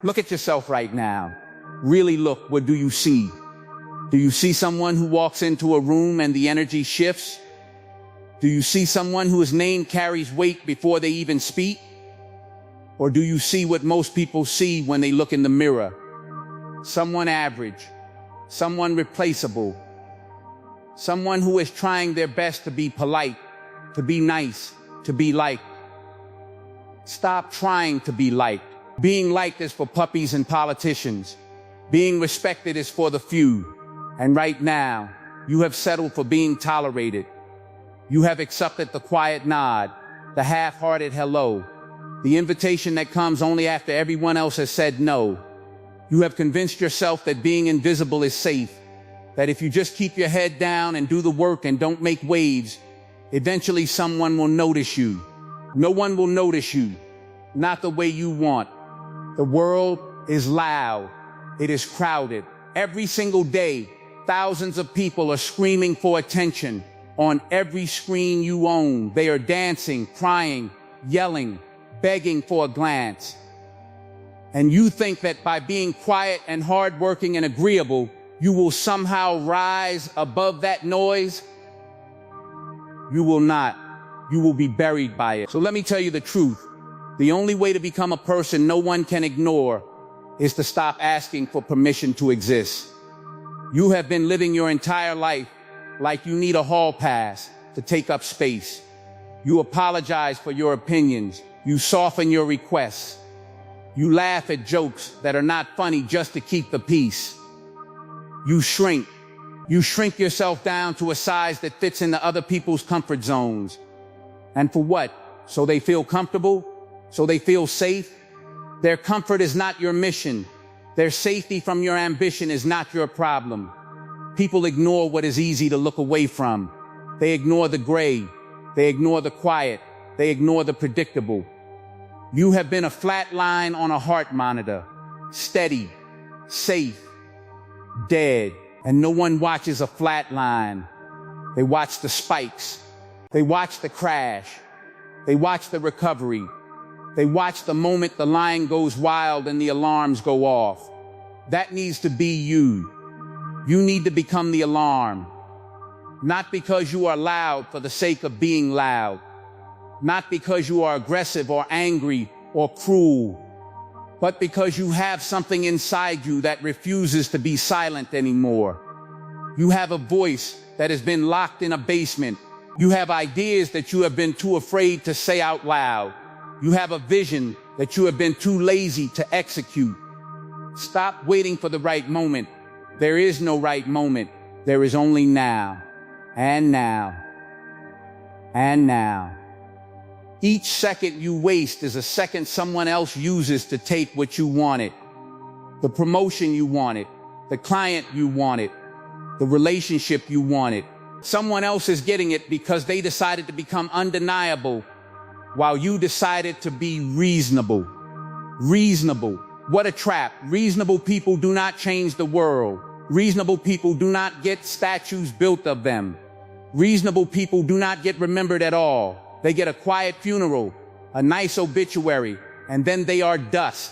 Look at yourself right now. Really look, what do you see? Do you see someone who walks into a room and the energy shifts? Do you see someone whose name carries weight before they even speak? Or do you see what most people see when they look in the mirror? Someone average, someone replaceable, someone who is trying their best to be polite, to be nice, to be liked. Stop trying to be liked. Being liked is for puppies and politicians. Being respected is for the few. And right now, you have settled for being tolerated. You have accepted the quiet nod, the half-hearted hello, the invitation that comes only after everyone else has said no. You have convinced yourself that being invisible is safe, that if you just keep your head down and do the work and don't make waves, eventually someone will notice you. No one will notice you, not the way you want. The world is loud. It is crowded. Every single day, thousands of people are screaming for attention. On every screen you own, they are dancing, crying, yelling, begging for a glance. And you think that by being quiet and hardworking and agreeable, you will somehow rise above that noise? You will not. You will be buried by it. So let me tell you the truth. The only way to become a person no one can ignore is to stop asking for permission to exist. You have been living your entire life like you need a hall pass to take up space. You apologize for your opinions. You soften your requests. You laugh at jokes that are not funny just to keep the peace. You shrink. You shrink yourself down to a size that fits into other people's comfort zones. And for what? So they feel comfortable? So they feel safe? Their comfort is not your mission. Their safety from your ambition is not your problem. People ignore what is easy to look away from. They ignore the gray. They ignore the quiet. They ignore the predictable. You have been a flat line on a heart monitor. Steady, safe, dead. And no one watches a flat line. They watch the spikes. They watch the crash. They watch the recovery. They watch the moment the line goes wild and the alarms go off. That needs to be you. You need to become the alarm. Not because you are loud for the sake of being loud. Not because you are aggressive or angry or cruel, but because you have something inside you that refuses to be silent anymore. You have a voice that has been locked in a basement. You have ideas that you have been too afraid to say out loud. You have a vision that you have been too lazy to execute. Stop waiting for the right moment. There is no right moment. There is only now, and now, and now. Each second you waste is a second someone else uses to take what you wanted. The promotion you wanted, the client you wanted, the relationship you wanted. Someone else is getting it because they decided to become undeniable, while you decided to be reasonable. Reasonable. What a trap. Reasonable people do not change the world. Reasonable people do not get statues built of them. Reasonable people do not get remembered at all. They get a quiet funeral, a nice obituary, and then they are dust.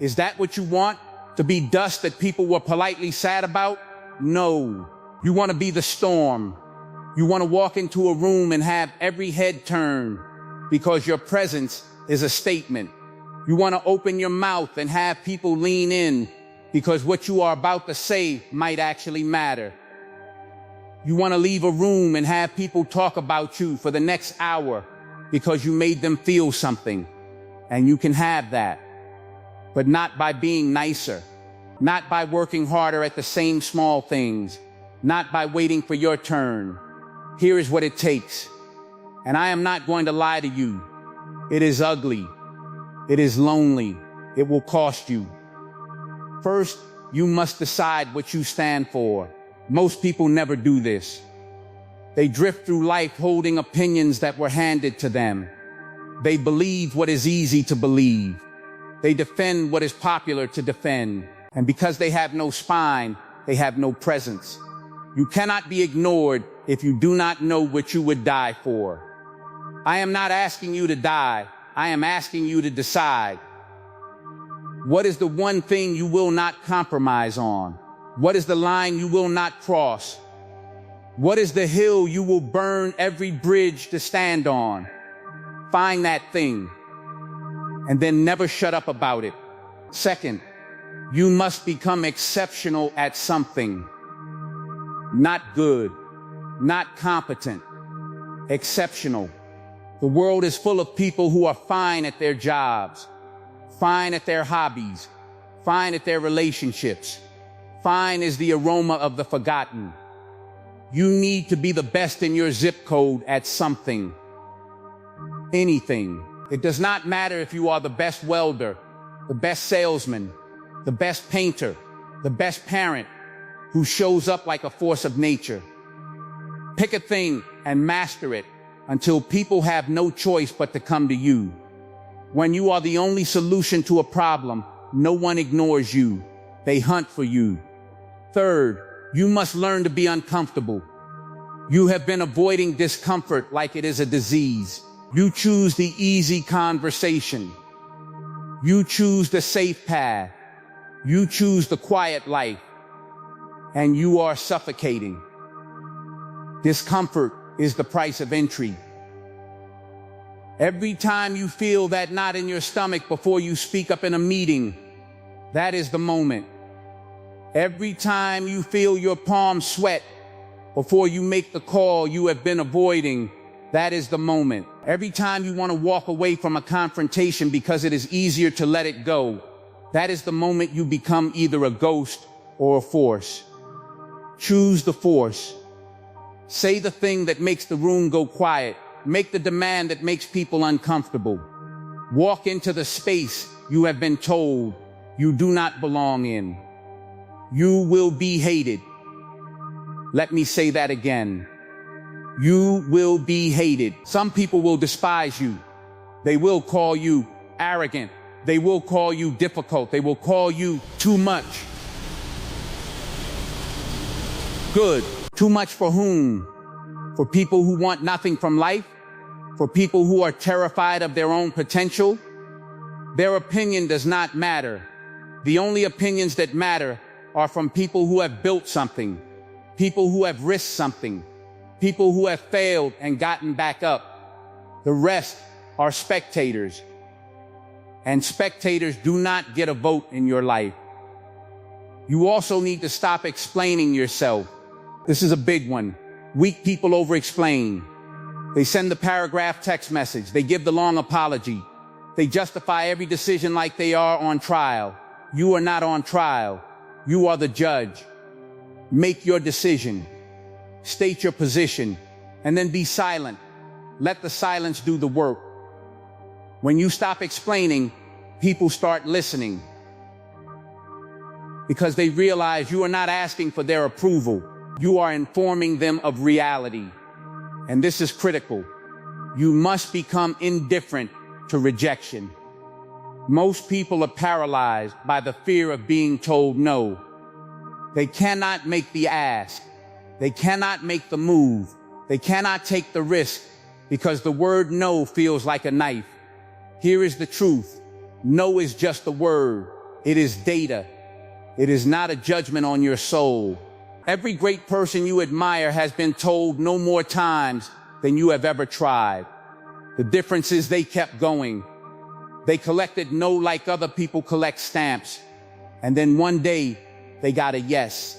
Is that what you want? To be dust that people were politely sad about? No. You want to be the storm. You want to walk into a room and have every head turn because your presence is a statement. You want to open your mouth and have people lean in because what you are about to say might actually matter. You want to leave a room and have people talk about you for the next hour because you made them feel something. And you can have that. But not by being nicer. Not by working harder at the same small things. Not by waiting for your turn. Here is what it takes. And I am not going to lie to you. It is ugly. It is lonely. It will cost you. First, you must decide what you stand for. Most people never do this. They drift through life holding opinions that were handed to them. They believe what is easy to believe. They defend what is popular to defend. And because they have no spine, they have no presence. You cannot be ignored if you do not know what you would die for. I am not asking you to die. I am asking you to decide. What is the one thing you will not compromise on? What is the line you will not cross? What is the hill you will burn every bridge to stand on? Find that thing, and then never shut up about it. Second, you must become exceptional at something. Not good, not competent, exceptional. The world is full of people who are fine at their jobs, fine at their hobbies, fine at their relationships. Fine is the aroma of the forgotten. You need to be the best in your zip code at something. Anything. It does not matter if you are the best welder, the best salesman, the best painter, the best parent who shows up like a force of nature. Pick a thing and master it until people have no choice but to come to you. When you are the only solution to a problem, no one ignores you. They hunt for you. Third, you must learn to be uncomfortable. You have been avoiding discomfort like it is a disease. You choose the easy conversation. You choose the safe path. You choose the quiet life. And you are suffocating. Discomfort is the price of entry. Every time you feel that knot in your stomach before you speak up in a meeting, that is the moment. Every time you feel your palms sweat before you make the call you have been avoiding, that is the moment. Every time you want to walk away from a confrontation because it is easier to let it go, that is the moment you become either a ghost or a force. Choose the force. Say the thing that makes the room go quiet. Make the demand that makes people uncomfortable. Walk into the space you have been told you do not belong in. You will be hated. Let me say that again. You will be hated. Some people will despise you. They will call you arrogant. They will call you difficult. They will call you too much. Good. Too much for whom? For people who want nothing from life? For people who are terrified of their own potential? Their opinion does not matter. The only opinions that matter are from people who have built something, people who have risked something, people who have failed and gotten back up. The rest are spectators. And spectators do not get a vote in your life. You also need to stop explaining yourself. This is a big one. Weak people over-explain. They send the paragraph text message. They give the long apology. They justify every decision like they are on trial. You are not on trial. You are the judge. Make your decision. State your position. And then be silent. Let the silence do the work. When you stop explaining, people start listening. Because they realize you are not asking for their approval. You are informing them of reality. And this is critical. You must become indifferent to rejection. Most people are paralyzed by the fear of being told no. They cannot make the ask. They cannot make the move. They cannot take the risk because the word no feels like a knife. Here is the truth. No is just a word. It is data. It is not a judgment on your soul. Every great person you admire has been told no more times than you have ever tried. The difference is they kept going. They collected no like other people collect stamps. And then one day they got a yes.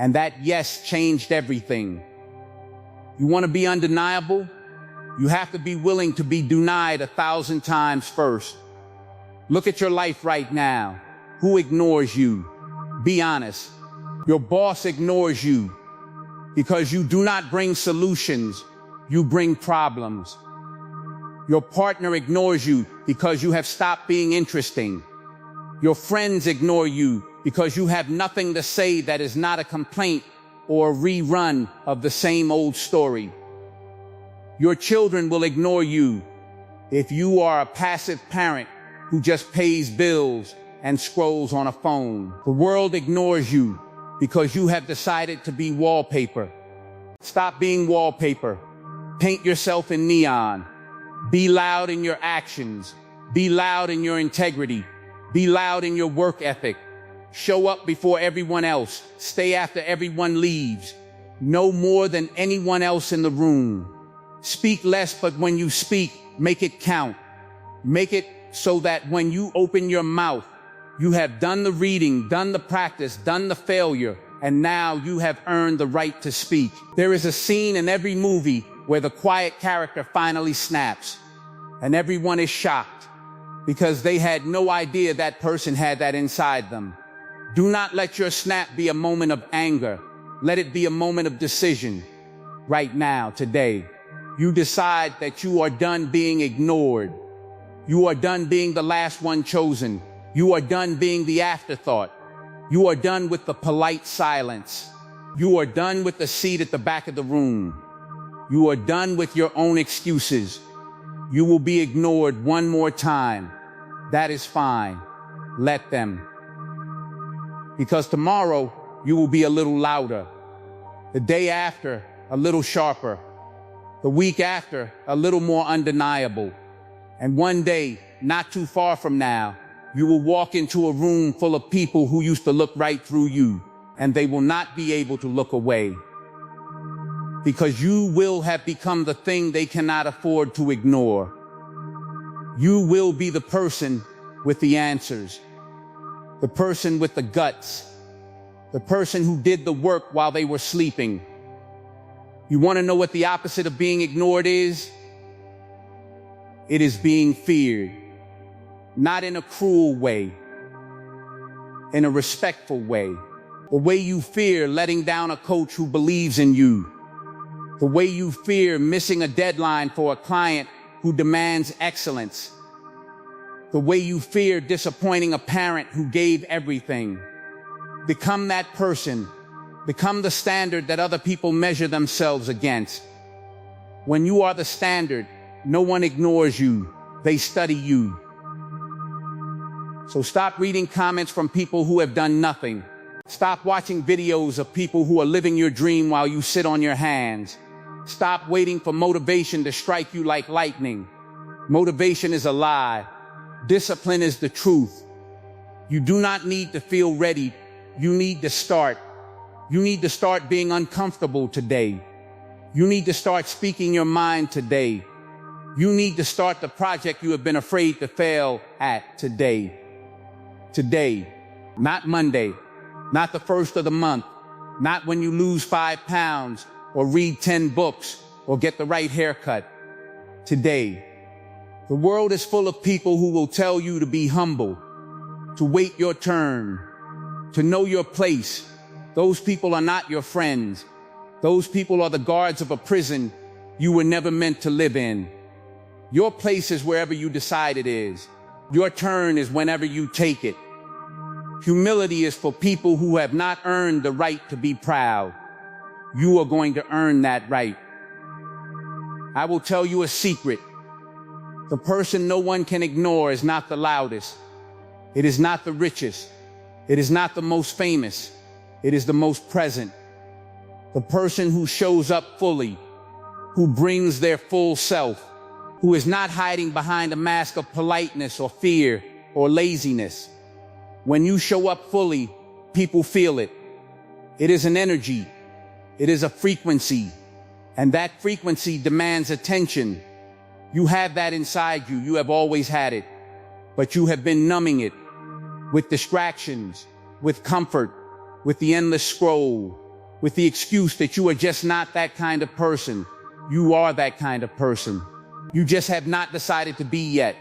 And that yes changed everything. You want to be undeniable? You have to be willing to be denied 1,000 times first. Look at your life right now. Who ignores you? Be honest. Your boss ignores you because you do not bring solutions. You bring problems. Your partner ignores you because you have stopped being interesting. Your friends ignore you because you have nothing to say that is not a complaint or a rerun of the same old story. Your children will ignore you if you are a passive parent who just pays bills and scrolls on a phone. The world ignores you because you have decided to be wallpaper. Stop being wallpaper. Paint yourself in neon. Be loud in your actions. Be loud in your integrity. Be loud in your work ethic. Show up before everyone else. Stay after everyone leaves. Know more than anyone else in the room. Speak less, but when you speak, make it count. Make it so that when you open your mouth, you have done the reading, done the practice, done the failure, and now you have earned the right to speak. There is a scene in every movie where the quiet character finally snaps, and everyone is shocked because they had no idea that person had that inside them. Do not let your snap be a moment of anger. Let it be a moment of decision. Right now, today, you decide that you are done being ignored. You are done being the last one chosen. You are done being the afterthought. You are done with the polite silence. You are done with the seat at the back of the room. You are done with your own excuses. You will be ignored one more time. That is fine. Let them. Because tomorrow you will be a little louder. The day after, a little sharper. The week after, a little more undeniable. And one day, not too far from now, you will walk into a room full of people who used to look right through you, and they will not be able to look away. Because you will have become the thing they cannot afford to ignore. You will be the person with the answers. The person with the guts, the person who did the work while they were sleeping. You want to know what the opposite of being ignored is? It is being feared, not in a cruel way, in a respectful way. The way you fear letting down a coach who believes in you. The way you fear missing a deadline for a client who demands excellence. The way you fear disappointing a parent who gave everything. Become that person. Become the standard that other people measure themselves against. When you are the standard, no one ignores you. They study you. So stop reading comments from people who have done nothing. Stop watching videos of people who are living your dream while you sit on your hands. Stop waiting for motivation to strike you like lightning. Motivation is a lie. Discipline is the truth. You do not need to feel ready. You need to start. You need to start being uncomfortable today. You need to start speaking your mind today. You need to start the project you have been afraid to fail at today. Today, not Monday, not the first of the month, not when you lose 5 pounds or read 10 books or get the right haircut. Today. The world is full of people who will tell you to be humble, to wait your turn, to know your place. Those people are not your friends. Those people are the guards of a prison you were never meant to live in. Your place is wherever you decide it is. Your turn is whenever you take it. Humility is for people who have not earned the right to be proud. You are going to earn that right. I will tell you a secret. The person no one can ignore is not the loudest. It is not the richest. It is not the most famous. It is the most present. The person who shows up fully, who brings their full self, who is not hiding behind a mask of politeness or fear or laziness. When you show up fully, people feel it. It is an energy. It is a frequency. And that frequency demands attention. You have that inside you. You have always had it. But you have been numbing it with distractions, with comfort, with the endless scroll, with the excuse that you are just not that kind of person. You are that kind of person. You just have not decided to be yet.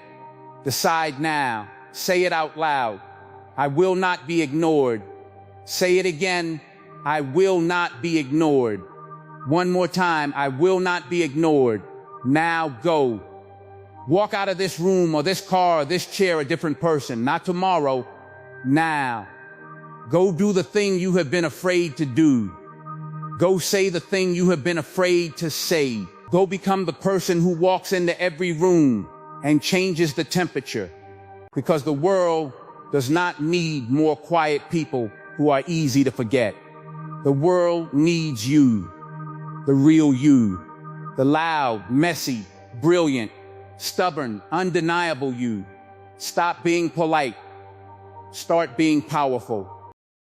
Decide now. Say it out loud. I will not be ignored. Say it again. I will not be ignored. One more time. I will not be ignored. Now go. Walk out of this room or this car or this chair a different person. Not tomorrow. Now. Go do the thing you have been afraid to do. Go say the thing you have been afraid to say. Go become the person who walks into every room and changes the temperature. Because the world does not need more quiet people who are easy to forget. The world needs you. The real you. The loud, messy, brilliant, stubborn, undeniable you. Stop being polite. Start being powerful.